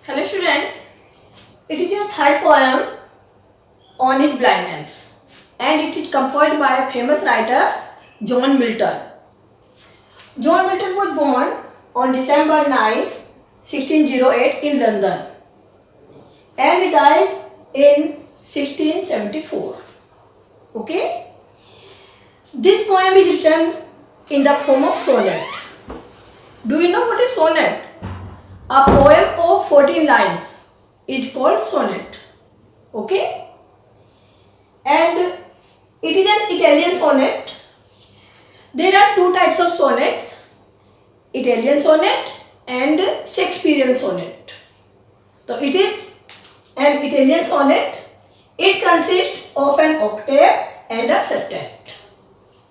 Hello students, it is your third poem on his blindness and it is composed by a famous writer John Milton. John Milton was born on December 9, 1608 in London and he died in 1674. Okay? This poem is written in the form of sonnet. Do you know what is sonnet? A poem of 14 lines is called sonnet. Okay? And it is an Italian sonnet. There are two types of sonnets, Italian sonnet and Shakespearean sonnet. So it is an Italian sonnet. It consists of an octave and a sestet.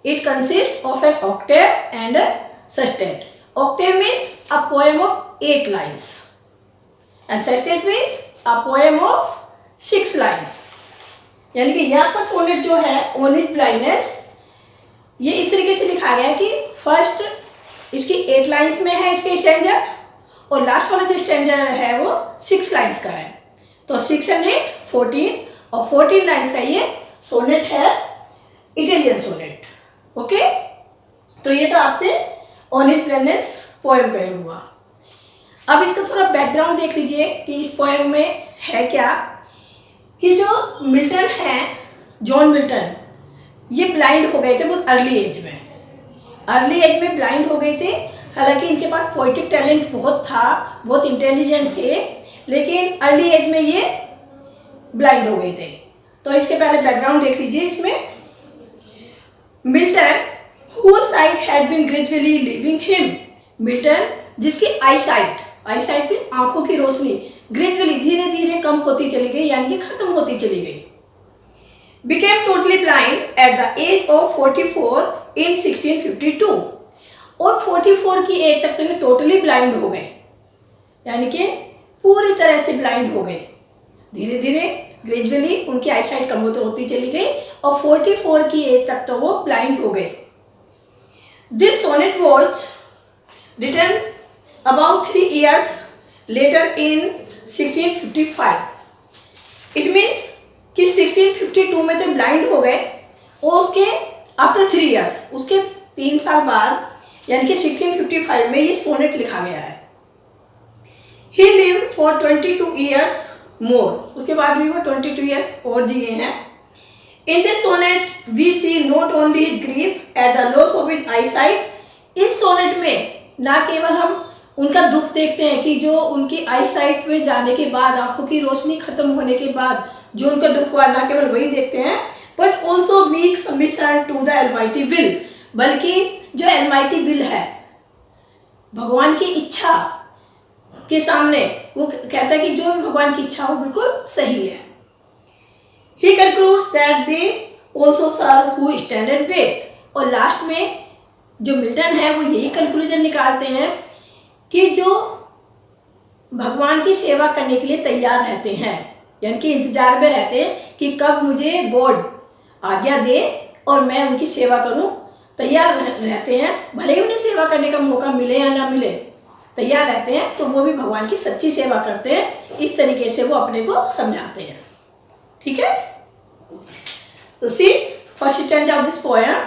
It consists of an octave and a sestet. Octave means a poem of 8 lines and sestet means a poem of 6 lines. यानी कि यहाँ पर sonnet जो है on his blindness ये इस तरीके से लिखा गया है कि फर्स्ट इसकी 8 लाइन्स में है इसके स्टैंजा और लास्ट वाला जो स्टैंजा है वो 6 लाइन्स का है. तो 6 and 8 14 और 14 लाइन्स का ये सोनेट है, इटालियन सोनेट. ओके, तो ये तो आपने ऑन हिज ब्लाइंडनेस पोएम कहे हुआ. अब इसका थोड़ा बैकग्राउंड देख लीजिए कि इस पोएम में है क्या. कि जो मिल्टन है, जॉन मिल्टन, ये ब्लाइंड हो गए थे बहुत अर्ली एज में. अर्ली एज में ब्लाइंड हो गए थे. हालांकि इनके पास पोइटिक टैलेंट बहुत था, बहुत इंटेलिजेंट थे, लेकिन अर्ली एज में ये ब्लाइंड हो गए थे. तो इसके पहले बैकग्राउंड देख लीजिए. इसमें Milton whose sight had been gradually leaving him. Milton जिसकी आईसाइट में आंखों की रोशनी ग्रेजुअली धीरे धीरे कम होती चली गई, यानी कि खत्म होती चली गई. became totally blind at the age of 44 in 1652. और 44 की एज तक तो ये टोटली ब्लाइंड हो गए, यानी कि पूरी तरह से ब्लाइंड हो गए. धीरे धीरे ग्रेजुअली उनकी आईसाइट कम होती चली गई और 44 की एज तक तो वो ब्लाइंड हो गए. This sonnet was written about 3 years later in 1655. It means कि 1652 में तो ब्लाइंड हो गए और उसके आफ्टर 3 years, उसके 3 साल बाद यानी कि 1655 में ये सोनेट लिखा गया है. He lived for 22 years more. उसके बाद भी वो 22 years और जिए हैं. In this sonnet we see not only his grief at the loss of his eyesight. इस सोनेट में ना केवल हम उनका दुख देखते हैं कि जो उनकी आईसाइट में जाने के बाद, आंखों की रोशनी खत्म होने के बाद जो उनका दुख हुआ, ना केवल वही देखते हैं, but also make submission to the almighty will. बल्कि जो अलमाइटी विल है, भगवान की इच्छा के सामने वो कहता है कि जो भगवान की इच्छा हो बिल्कुल सही है. He concludes that they also serve who stand and wait. और लास्ट में जो मिल्टन है वो यही कंक्लूजन निकालते हैं कि जो भगवान की सेवा करने के लिए तैयार रहते हैं, यानी कि इंतजार में रहते हैं कि कब मुझे गॉड आज्ञा दे और मैं उनकी सेवा करूं, तैयार रहते हैं. भले ही उन्हें सेवा करने का मौका मिले या ना मिले, तैयार रहते हैं. तो वो भी भगवान की सच्ची सेवा करते हैं. इस तरीके से वो अपने को समझाते हैं. ठीक है. तो see first stanza of this poem.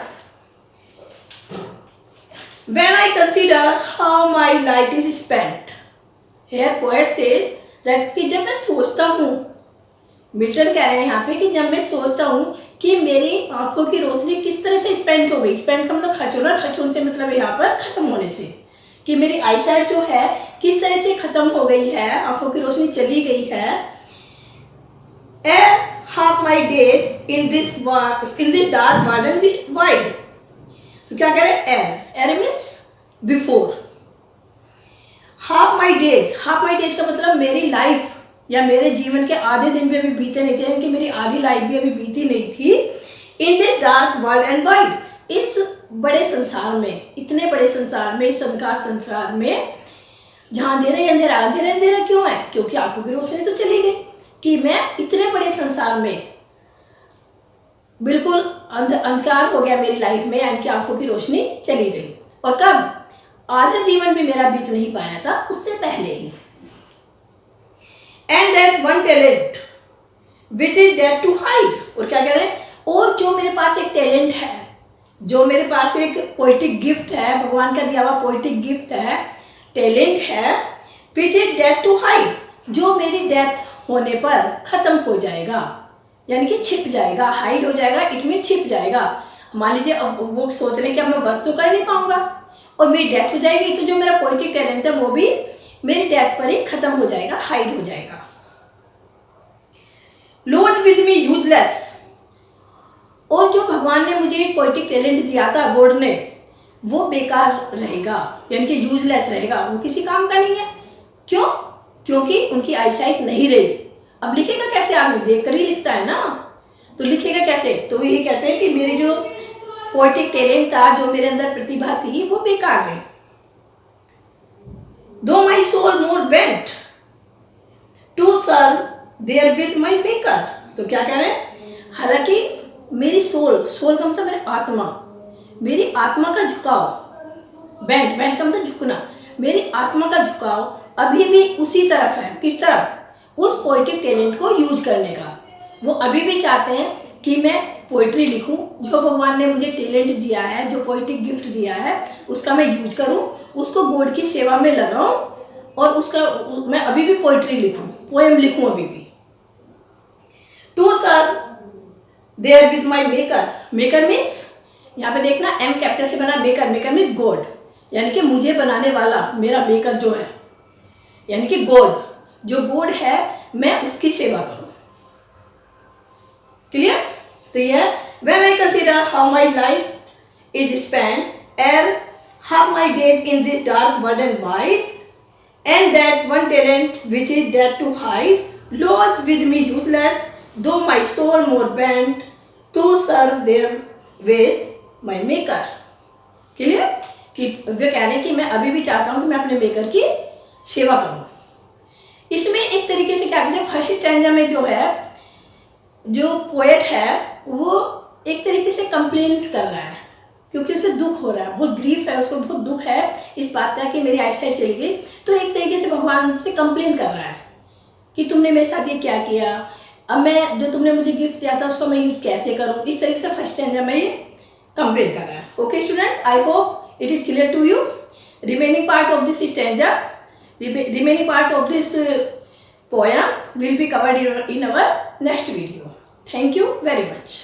When I consider how my light is spent, here poet says that कि जब मैं सोचता हूँ, मिल्टन कह रहे हैं यहाँ पे कि जब मैं सोचता हूँ कि मेरी आंखों की रोशनी किस तरह से स्पेंड हो गई. स्पेंड का मतलब खर्च होना, खर्च से मतलब यहाँ पर खत्म होने से, कि मेरी आईसाइट जो है किस तरह से खत्म हो गई है, आंखों की रोशनी चली गई है. And half my days in this dark garden wide. तो क्या कह रहे हैं? एर means before. Half my days का मतलब मेरी लाइफ या मेरे जीवन के आधे दिन भी अभी बीते नहीं थे, कि मेरी आधी लाइफ भी अभी बीती नहीं थी. इन this dark world and wide. इस बड़े संसार में, इतने बड़े संसार में, इस अंधकार संसार में जहाँ अंधेरा ही अंधेरा. अंधेरा क्यों है? क्योंकि आंखों की रोशनी तो चली गई. कि मैं इतने बड़े संसार में बिल्कुल अंधकार हो गया मेरी लाइफ में, यानी कि आंखों की रोशनी चली गई. और कब? आधा जीवन भी मेरा बीत नहीं पाया था, उससे पहले ही. And that one talent which is that to hide, और क्या कह रहे हैं, और जो मेरे पास एक टैलेंट है, जो मेरे पास एक पोइटिक गिफ्ट है, भगवान का दिया हुआ पोइटिक गिफ्ट है, टैलेंट है, which is death to hide, जो मेरी डेथ होने पर खत्म हो जाएगा, यानी कि छिप जाएगा, हाइड हो जाएगा, इट मीन छिप जाएगा। मान लीजिए अब वो सोच रहे हैं कि अब मैं वर्क तो कर नहीं पाऊंगा और मेरी डेथ हो जाएगी, तो जो मेरा पोइटिक टैलेंट है वो भी मेरी डेथ पर ही खत्म हो जाएगा, हाइड हो जाएगा। लॉज विद मी यूजलेस, और जो भगवान ने मुझे पोइटिक टैलेंट दिया था, गॉड ने, वो बेकार रहेगा, यानी कि यूजलेस रहेगा, वो किसी काम का नहीं है। क्यों? क्योंकि उनकी आईसाइट नहीं रही। अब लिखेगा कैसे? आदमी देख कर ही लिखता है ना, तो लिखेगा कैसे? तो यही कहते हैं कि मेरी जो पोइटिक टैलेंट था, जो मेरे अंदर प्रतिभा थी, वो बेकार रही। Though my soul more bent to serve therewith my maker, तो क्या कह रहे हैं, हालांकि मेरी सोल, सोल का मतलब मेरी आत्मा, मेरी आत्मा का झुकाव, बेंट, बेंट का मतलब झुकना, मेरी आत्मा का झुकाव अभी भी उसी तरफ है। किस तरफ? उस पोइटिक टैलेंट को यूज करने का। वो अभी भी चाहते हैं कि मैं पोइट्री लिखूं, जो भगवान ने मुझे टैलेंट दिया है, जो पोइटिक गिफ्ट दिया है, उसका मैं यूज करूं, उसको गॉड की सेवा में लगाऊं, और उसका मैं अभी भी पोइट्री लिखूं, पोएम लिखूं अभी भी। To serve therewith my maker, maker means यहाँ पे देखना एम कैपिटल से बना, मेकर, मेकर मीन्स गॉड, यानी कि मुझे बनाने वाला, मेरा मेकर जो है, यानी कि गॉड, जो गॉड है, मैं उसकी सेवा करूं। क्लियर? तो यह when I consider how my life is spent and how my days in this dark world and wide, and that one talent which is death to hide lodge with me useless, though my soul more bent to serve therewith my maker. Clear? कि वे कह रहे हैं कि मैं अभी भी चाहता हूं कि मैं अपने मेकर की सेवा करूं। इसमें एक तरीके से क्या कहते हैं, फर्स्ट स्टैंजा में जो है, जो पोएट है, वो एक तरीके से कंप्लेंट्स कर रहा है, क्योंकि उसे दुख हो रहा है, बहुत ग्रीफ है, उसको बहुत दुख है इस बात का कि मेरी आईसाइट चली गई। तो एक तरीके से भगवान से कंप्लेन कर रहा है कि तुमने मेरे साथ ये क्या किया, अब मैं जो तुमने मुझे गिफ्ट दिया था उसको मैं यूज कैसे करूँ, इस तरीके से फर्स्ट स्टैंजा में ये कंप्लेन कर रहा है। Okay students, I hope it is clear to you. Remaining part of this stanza, remaining part of this poem will be covered in our next video. Thank you very much.